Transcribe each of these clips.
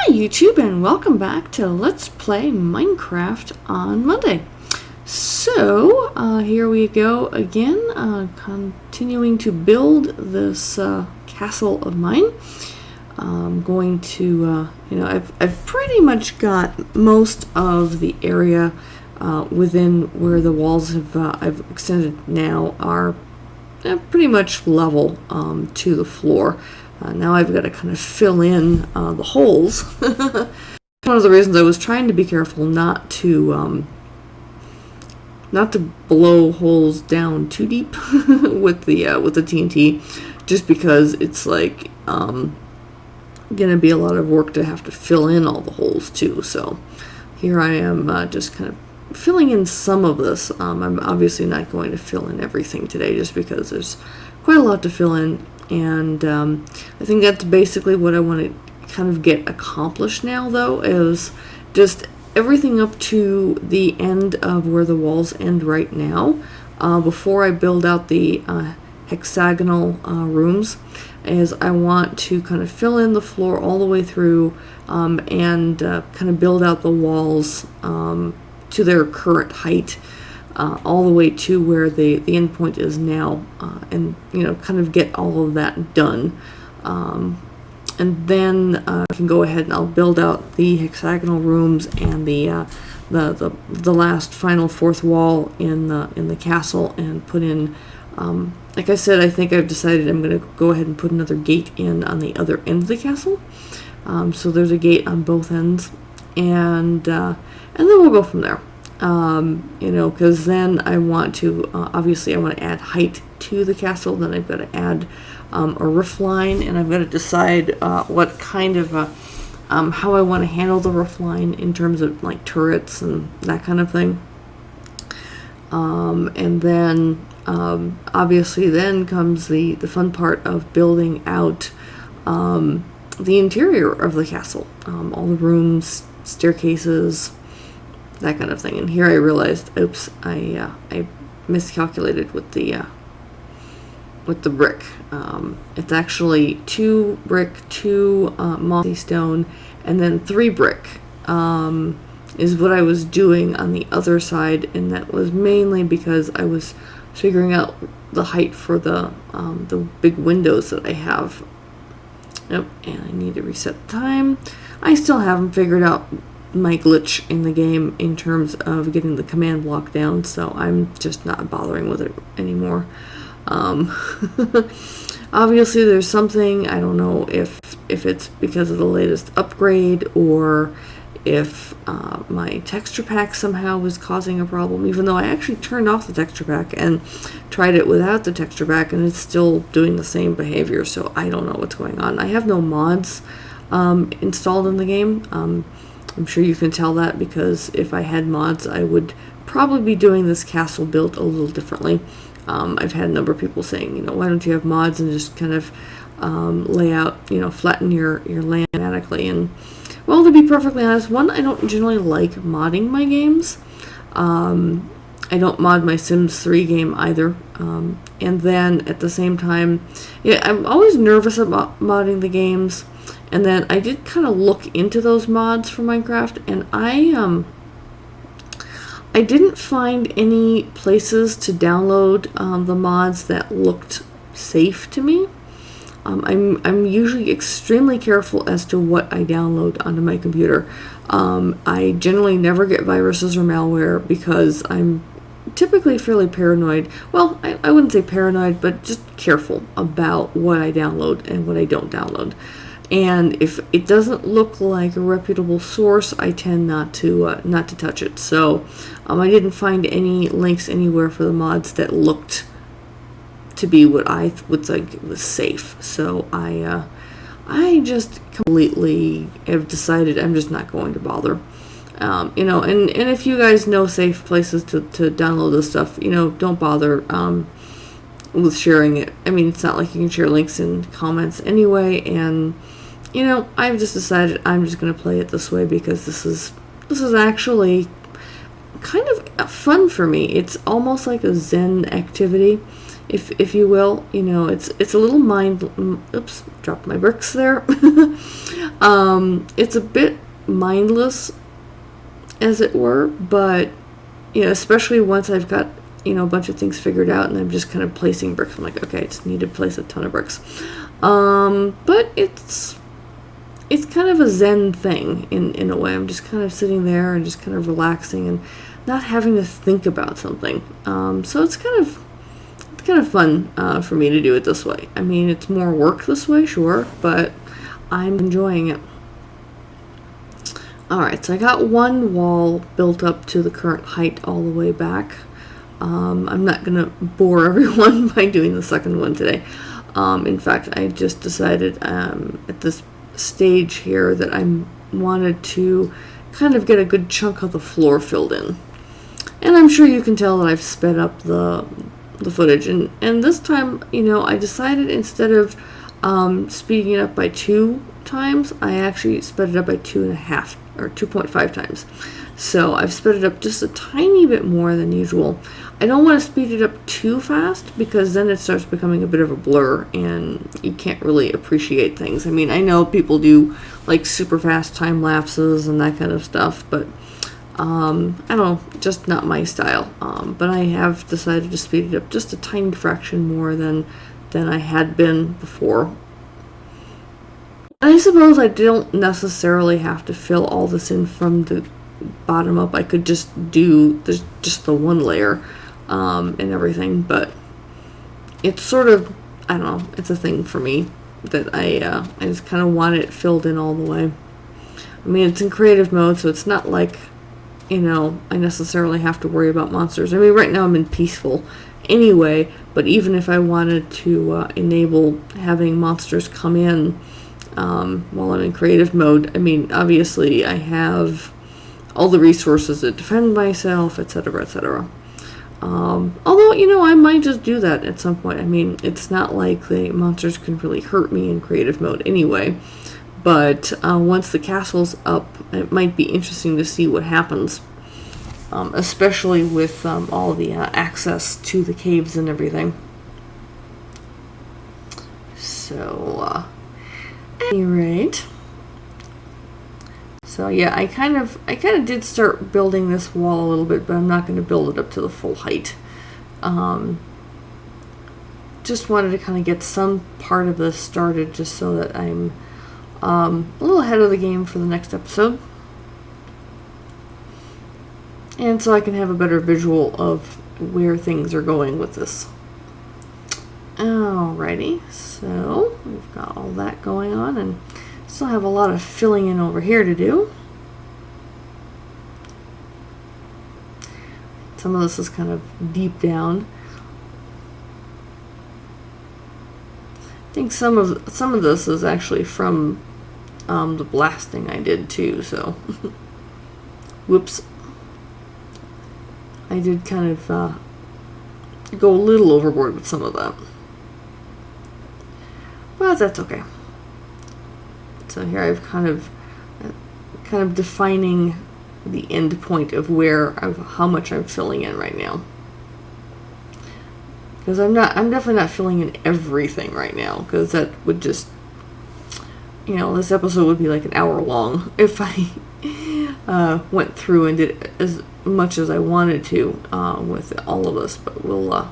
Hi YouTube, and welcome back to Let's Play Minecraft on Monday. So, here we go again, continuing to build this castle of mine. I'm going to, I've pretty much got most of the area within where the walls have I've extended now are pretty much level to the floor. Now I've got to kind of fill in the holes. One of the reasons I was trying to be careful not to blow holes down too deep with the TNT, just because it's like gonna be a lot of work to have to fill in all the holes too. So here I am just kind of filling in some of this. I'm obviously not going to fill in everything today, just because there's quite a lot to fill in. And I think that's basically what I want to kind of get accomplished now, though, is just everything up to the end of where the walls end right now, before I build out the hexagonal rooms, is I want to kind of fill in the floor all the way through and kind of build out the walls to their current height. All the way to where the end point is now, and kind of get all of that done, and then I can go ahead and I'll build out the hexagonal rooms and the last final fourth wall in the castle, and put in, like I said, I think I've decided I'm going to go ahead and put another gate in on the other end of the castle. So there's a gate on both ends, and then we'll go from there. Because then I want to, obviously I want to add height to the castle. Then I've got to add a roof line, and I've got to decide what kind of, how I want to handle the roof line in terms of like turrets and that kind of thing. And then, obviously then comes the fun part of building out the interior of the castle. All the rooms, staircases, that kind of thing. And here I realized, oops, I miscalculated with the brick. It's actually 2 brick, 2 mossy stone, and then 3 brick is what I was doing on the other side, and that was mainly because I was figuring out the height for the big windows that I have. Yep, and I need to reset the time. I still haven't figured out my glitch in the game in terms of getting the command block down, so I'm just not bothering with it anymore. Obviously there's something, I don't know if it's because of the latest upgrade, or if my texture pack somehow was causing a problem, even though I actually turned off the texture pack and tried it without the texture pack, and it's still doing the same behavior. So I don't know what's going on. I have no mods installed in the game. I'm sure you can tell that, because if I had mods, I would probably be doing this castle built a little differently. I've had a number of people saying, why don't you have mods and just kind of lay out, flatten your land automatically. And, well, to be perfectly honest, one, I don't generally like modding my games. I don't mod my Sims 3 game either. And then at the same time, I'm always nervous about modding the games. And then I did kind of look into those mods for Minecraft, and I didn't find any places to download the mods that looked safe to me. I'm usually extremely careful as to what I download onto my computer. I generally never get viruses or malware, because I'm typically fairly paranoid. Well, I wouldn't say paranoid, but just careful about what I download and what I don't download. And if it doesn't look like a reputable source, I tend not to touch it. So I didn't find any links anywhere for the mods that looked to be what I would think was safe. So I just completely have decided I'm just not going to bother. And if you guys know safe places to download this stuff, don't bother with sharing it. I mean, it's not like you can share links in comments anyway, and I've just decided I'm just going to play it this way, because this is actually kind of fun for me. It's almost like a Zen activity, if you will. It's a little oops, dropped my bricks there. It's a bit mindless, as it were, but you know, especially once I've got, you know, a bunch of things figured out and I'm just kind of placing bricks. I'm like, okay, I just need to place a ton of bricks. But it's kind of a zen thing in a way. I'm just kind of sitting there and just kind of relaxing and not having to think about something. So it's kind of fun for me to do it this way. I mean, it's more work this way, sure, but I'm enjoying it. Alright, so I got one wall built up to the current height all the way back. I'm not going to bore everyone by doing the second one today. In fact, I just decided at this stage here that I wanted to kind of get a good chunk of the floor filled in. And I'm sure you can tell that I've sped up the footage. And this time, you know, I decided instead of speeding it up by 2 times, I actually sped it up by 2.5 or 2.5 times. So I've sped it up just a tiny bit more than usual. I don't want to speed it up too fast because then it starts becoming a bit of a blur and you can't really appreciate things. I mean, I know people do like super fast time lapses and that kind of stuff, but I don't know, just not my style. But I have decided to speed it up just a tiny fraction more than I had been before. I suppose I don't necessarily have to fill all this in from the bottom up. I could just do just the one layer and everything, but it's sort of, I don't know, it's a thing for me that I just kind of want it filled in all the way. I mean, it's in creative mode, so it's not like, you know, I necessarily have to worry about monsters. I mean, right now I'm in peaceful anyway, but even if I wanted to enable having monsters come in while I'm in creative mode, I mean, obviously I have all the resources to defend myself, etc., etc. Although, you know, I might just do that at some point. I mean, it's not like the monsters can really hurt me in creative mode anyway, but once the castle's up, it might be interesting to see what happens, especially with all the access to the caves and everything. So, at any rate, so yeah, I kind of did start building this wall a little bit, but I'm not going to build it up to the full height. Just wanted to kind of get some part of this started, just so that I'm a little ahead of the game for the next episode, and so I can have a better visual of where things are going with this. Alrighty, so we've got all that going on, and still have a lot of filling in over here to do. Some of this is kind of deep down. I think some of this is actually from the blasting I did too, so whoops. I did kind of go a little overboard with some of that. But that's okay. So here I've kind of defining the end point of how much I'm filling in right now. Because I'm definitely not filling in everything right now, because that would just, you know, this episode would be like an hour long if I went through and did as much as I wanted to with all of this. But we'll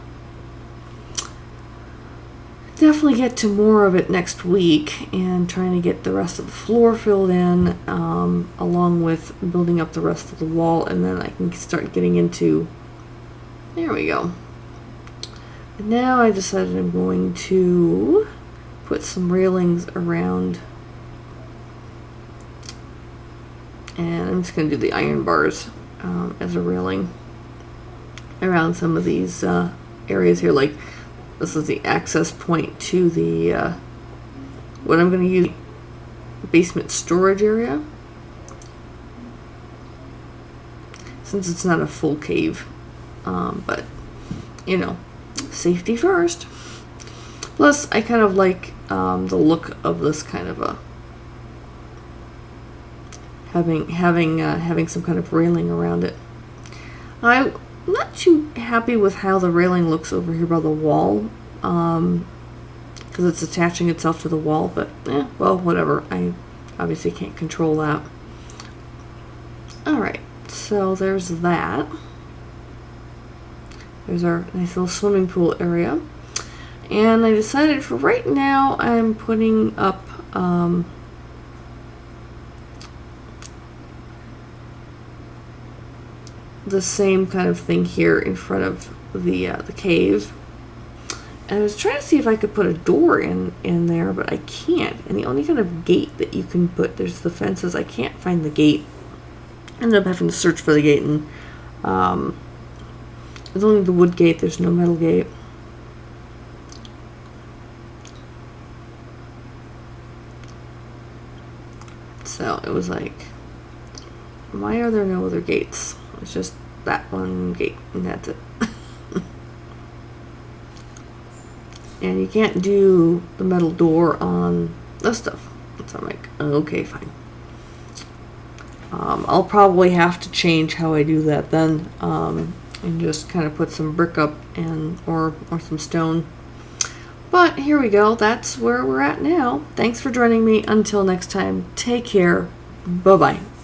definitely get to more of it next week, and trying to get the rest of the floor filled in, along with building up the rest of the wall, and then I can start getting into, there we go. And now I decided I'm going to put some railings around, and I'm just going to do the iron bars as a railing around some of these areas here. Like, this is the access point to the what I'm going to use, basement storage area, since it's not a full cave, but you know, safety first. Plus, I kind of like the look of this kind of a having some kind of railing around it. I'm not too happy with how the railing looks over here by the wall, because it's attaching itself to the wall, but well, whatever. I obviously can't control that. Alright, so there's that. There's our nice little swimming pool area. And I decided for right now I'm putting up the same kind of thing here in front of the cave. And I was trying to see if I could put a door in there, but I can't. And the only kind of gate that you can put, there's the fences. I can't find the gate. I ended up having to search for the gate, and there's only the wood gate. There's no metal gate. So it was like, why are there no other gates? It's just that one gate, and that's it. And you can't do the metal door on this stuff. So I'm like, okay, fine. I'll probably have to change how I do that then, and just kind of put some brick up and or some stone. But here we go. That's where we're at now. Thanks for joining me. Until next time, take care. Bye-bye.